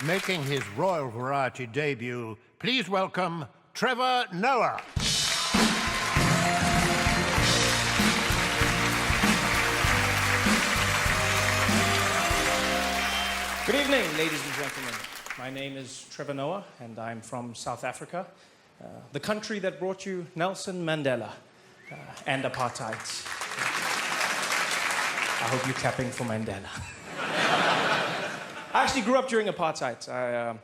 Making his Royal Variety debut, please welcome Trevor Noah. Good evening, ladies and gentlemen. My name is Trevor Noah, and I'm from South Africa, the country that brought you Nelson Mandela and apartheid. I hope you're clapping for Mandela. I actually grew up during apartheid.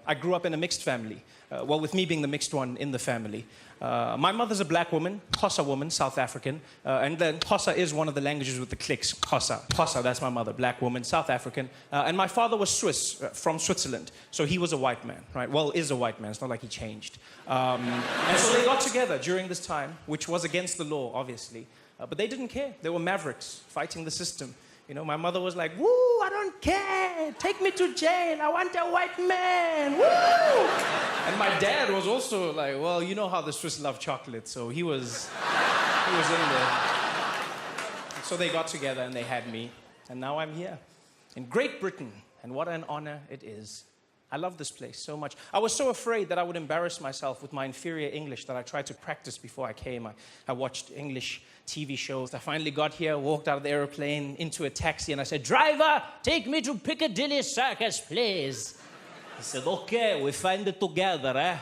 I grew up in a mixed family. Well, with me being the mixed one in the family. My mother's a black woman, Xhosa woman, South African. And then Xhosa is one of the languages with the clicks. Xhosa, that's my mother, black woman, South African. And my father was Swiss, from Switzerland. So he was a white man, right? Well, is a white man. It's not like he changed. And so they got together during this time, which was against the law, obviously. But they didn't care. They were mavericks fighting the system. You know, my mother was like, woo, I don't care. Take me to jail. I want a white man. Woo! And my dad was also like, well, you know how the Swiss love chocolate. So he was in there. So they got together and they had me. And now I'm here in Great Britain. And what an honor it is. I love this place so much. I was so afraid that I would embarrass myself with my inferior English that I tried to practice before I came. I watched English TV shows. I finally got here, walked out of the airplane into a taxi, and I said, "Driver, take me to Piccadilly Circus, please." He said, "Okay, we find it together, eh?"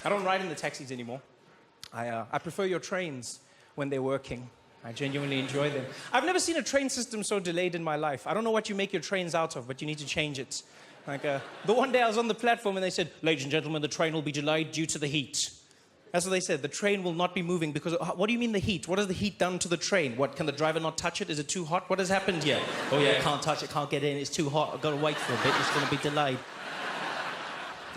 I don't ride in the taxis anymore. I prefer your trains when they're working. I genuinely enjoy them. I've never seen a train system so delayed in my life. I don't know what you make your trains out of, but you need to change it. Like, the one day I was on the platform and they said, "Ladies and gentlemen, the train will be delayed due to the heat." That's what they said. The train will not be moving because... What do you mean the heat? What has the heat done to the train? What, can the driver not touch it? Is it too hot? What has happened here? "Oh yeah, can't touch it, can't get in, it's too hot, I've got to wait for a bit, it's going to be delayed."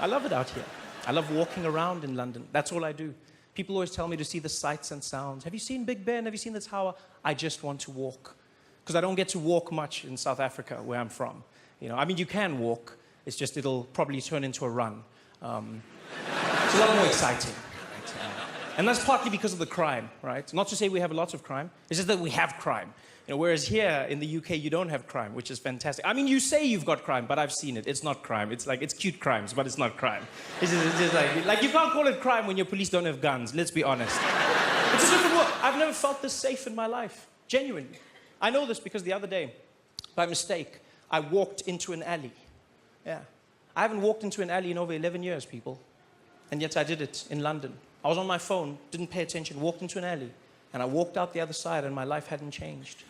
I love it out here. I love walking around in London. That's all I do. People always tell me to see the sights and sounds. Have you seen Big Ben? Have you seen the tower? I just want to walk. Because I don't get to walk much in South Africa, where I'm from. You know, I mean, you can walk. It's just it'll probably turn into a run. It's a lot more exciting. Right? And that's partly because of the crime, right? Not to say we have a lot of crime. It's just that we have crime. You know, whereas here in the UK, you don't have crime, which is fantastic. I mean, you say you've got crime, but I've seen it. It's not crime. It's like, it's cute crimes, but it's not crime. It's just like you can't call it crime when your police don't have guns. Let's be honest. It's a different world. I've never felt this safe in my life. Genuinely. I know this because the other day, by mistake, I walked into an alley. Yeah. I haven't walked into an alley in over 11 years, people. And yet I did it in London. I was on my phone, didn't pay attention, walked into an alley. And I walked out the other side and my life hadn't changed.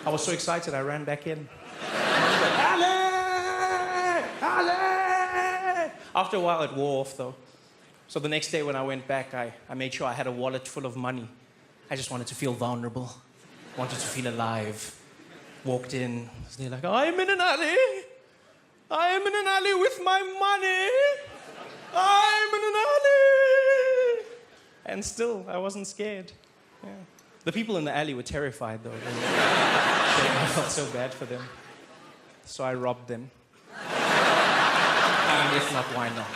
I was so excited, I ran back in. Alley! Alley! After a while, it wore off, though. So the next day when I went back, I made sure I had a wallet full of money. I just wanted to feel vulnerable. Wanted to feel alive. Walked in. They're like, "I'm in an alley. I'm in an alley with my money. I'm in an alley." And still, I wasn't scared. Yeah. The people in the alley were terrified, though. I felt so bad for them. So I robbed them. I mean, if not, why not?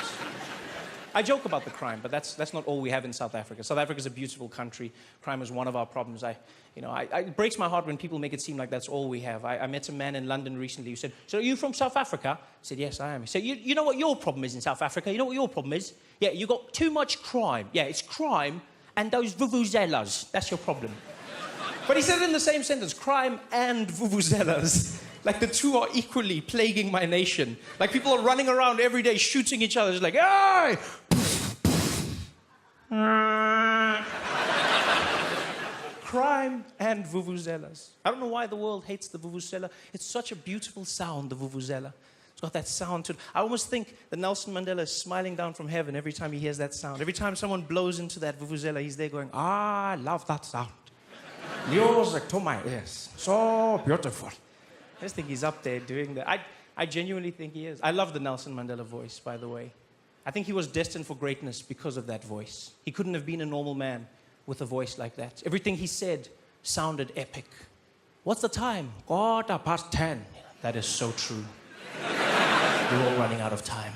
I joke about the crime, but that's not all we have in South Africa. South Africa is a beautiful country. Crime is one of our problems. It breaks my heart when people make it seem like that's all we have. I met a man in London recently who said, "So are you from South Africa?" I said, "Yes, I am." He said, you know what your problem is in South Africa? You know what your problem is? Yeah, you got too much crime. Yeah, it's crime and those vuvuzelas. That's your problem. But he said it in the same sentence, crime and vuvuzelas. Like the two are equally plaguing my nation. Like people are running around every day shooting each other. It's like, "Hey!" Crime and vuvuzelas. I don't know why the world hates the vuvuzela. It's such a beautiful sound, the vuvuzela. It's got that sound to it. I almost think that Nelson Mandela is smiling down from heaven every time he hears that sound. Every time someone blows into that vuvuzela, he's there going, "Ah, I love that sound. Music to my ears. So beautiful." I just think he's up there doing that. I genuinely think he is. I love the Nelson Mandela voice, by the way. I think he was destined for greatness because of that voice. He couldn't have been a normal man with a voice like that. Everything he said sounded epic. "What's the time?" 10:15. That is so true. We're all running out of time.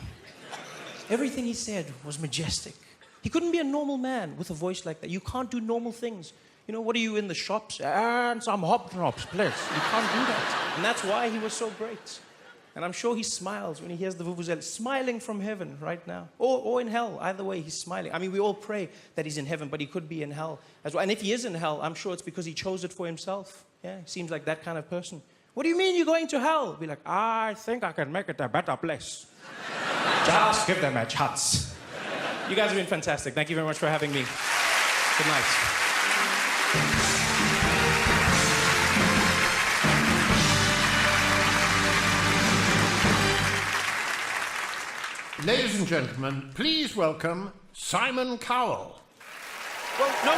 Everything he said was majestic. He couldn't be a normal man with a voice like that. You can't do normal things. You know, what are you in the shops? And some hobnobs, please. You can't do that. And that's why he was so great. And I'm sure he smiles when he hears the vuvuzela, smiling from heaven right now. Or in hell. Either way, he's smiling. I mean, we all pray that he's in heaven, but he could be in hell as well. And if he is in hell, I'm sure it's because he chose it for himself. Yeah, he seems like that kind of person. What do you mean you're going to hell? Be like, I think I can make it a better place. Just give them a chance. You guys have been fantastic. Thank you very much for having me. Good night. Ladies and gentlemen, please welcome Simon Cowell. Well, no.